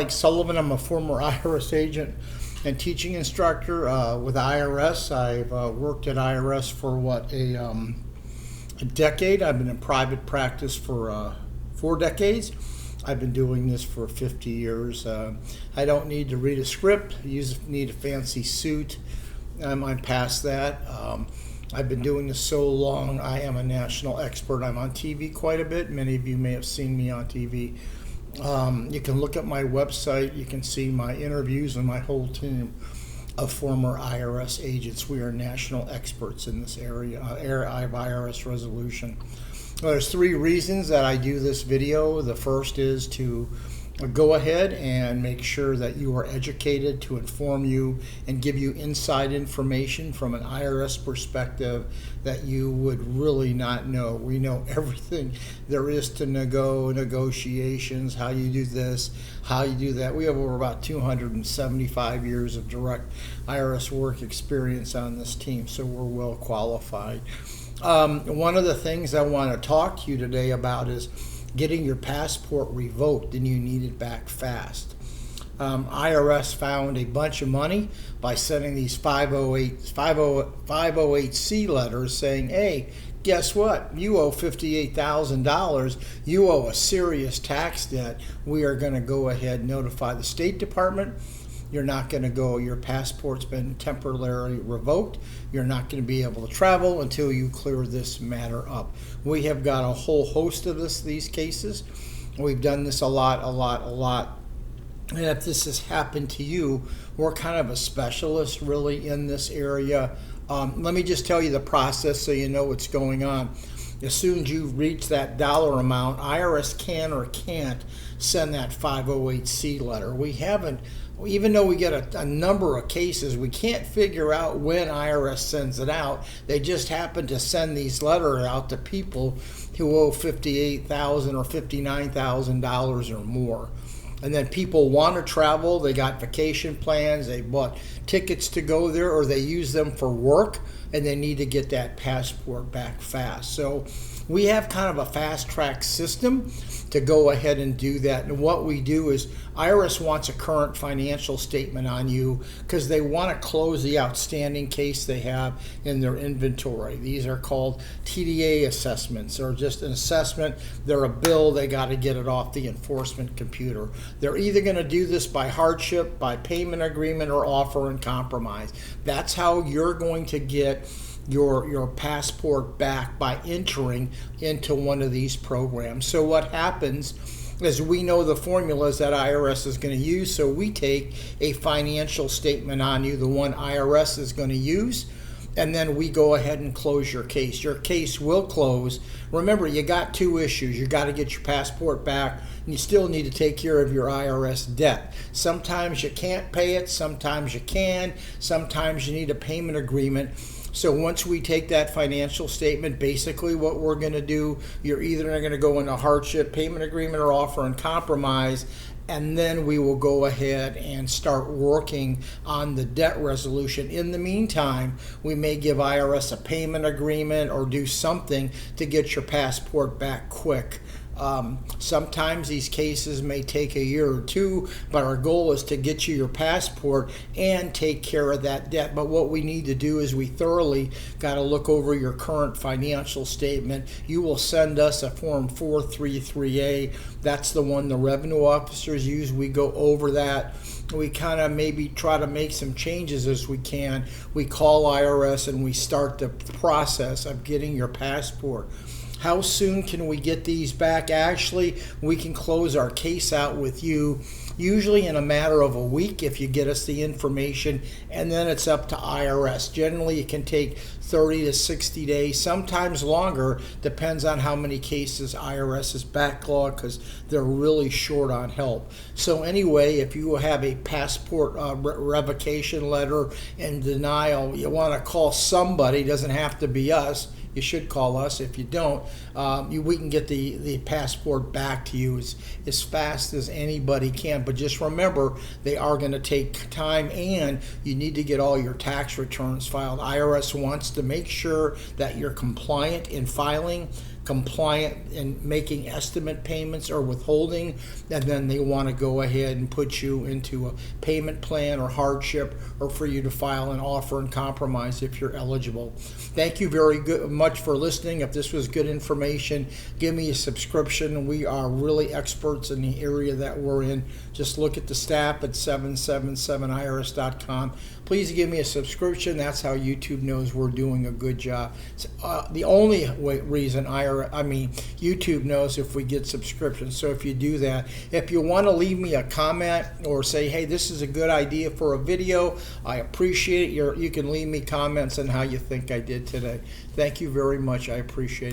Mike Sullivan. I'm a former IRS agent and teaching instructor with IRS. I've worked at IRS for a decade. I've been in private practice for 4 decades. I've been doing this for 50 years. I don't need to read a script. I need a fancy suit. I'm past that. I've been doing this so long, I am a national expert. I'm on TV quite a bit. Many of you may have seen me on TV. You can look at my website. You can see my interviews and my whole team of former IRS agents. We are national experts in this area of IRS resolution. There's 3 reasons that I do this video. The first is to go ahead and make sure that you are educated, to inform you and give you inside information from an IRS perspective that you would really not know. We know everything there is to negotiations, how you do this, how you do that. We have over about 275 years of direct IRS work experience on this team, so we're well qualified. One of the things I want to talk to you today about is getting your passport revoked and you need it back fast. IRS found a bunch of money by sending these 508C letters saying, hey, guess what? You owe $58,000. You owe a serious tax debt. We are going to go ahead and notify the State Department. You're not going to go, your passport's been temporarily revoked. You're not going to be able to travel until you clear this matter up. We have got a whole host of these cases. We've done this a lot. And if this has happened to you, we're kind of a specialist really in this area. Let me just tell you the process so you know what's going on. As soon as you reach that dollar amount, IRS can or can't send that 508C letter. We haven't, even though we get a number of cases, we can't figure out when IRS sends it out. They just happen to send these letters out to people who owe $58,000 or $59,000 or more. And then people want to travel, they got vacation plans, they bought tickets to go there, or they use them for work, and they need to get that passport back fast. So we have kind of a fast track system to go ahead and do that. And what we do is IRS wants a current financial statement on you because they want to close the outstanding case they have in their inventory. These are called TDA assessments, or just an assessment. They're a bill, they got to get it off the enforcement computer. They're either going to do this by hardship, by payment agreement, or offer and compromise. That's how you're going to get your passport back, by entering into one of these programs. So what happens is we know the formulas that IRS is going to use, so we take a financial statement on you, the one IRS is going to use, and then we go ahead and close your case. Your case will close. Remember, you got 2 issues. You got to get your passport back, and you still need to take care of your IRS debt. Sometimes you can't pay it, sometimes you can, sometimes you need a payment agreement. So once we take that financial statement, basically what we're going to do, you're either going to go into hardship, payment agreement, or offer and compromise, and then we will go ahead and start working on the debt resolution. In the meantime, we may give IRS a payment agreement or do something to get your passport back quick. Sometimes these cases may take a year or 2, but our goal is to get you your passport and take care of that debt. But what we need to do is we thoroughly got to look over your current financial statement. You will send us a form 433A. That's the one the revenue officers use. We go over that. We kind of maybe try to make some changes as we can. We call IRS and we start the process of getting your passport. How soon can we get these back? Actually, we can close our case out with you usually in a matter of a week if you get us the information, and then it's up to IRS. Generally, it can take 30 to 60 days, sometimes longer, depends on how many cases IRS is backlogged because they're really short on help. So anyway, if you have a passport revocation letter and denial, you want to call somebody, doesn't have to be us. You should call us. If you don't, we can get the passport back to you as fast as anybody can. But just remember, they are going to take time, and you need to get all your tax returns filed. IRS wants to make sure that you're compliant in filing compliant in making estimate payments or withholding, and then they want to go ahead and put you into a payment plan or hardship, or for you to file an offer and compromise if you're eligible. Thank you very much for listening. If this was good information, give me a subscription. We are really experts in the area that we're in. Just look at the staff at 777irs.com. Please give me a subscription. That's how YouTube knows we're doing a good job. The only reason YouTube knows if we get subscriptions. So if you do that, if you want to leave me a comment or say, hey, this is a good idea for a video, I appreciate it. You can leave me comments on how you think I did today. Thank you very much. I appreciate it.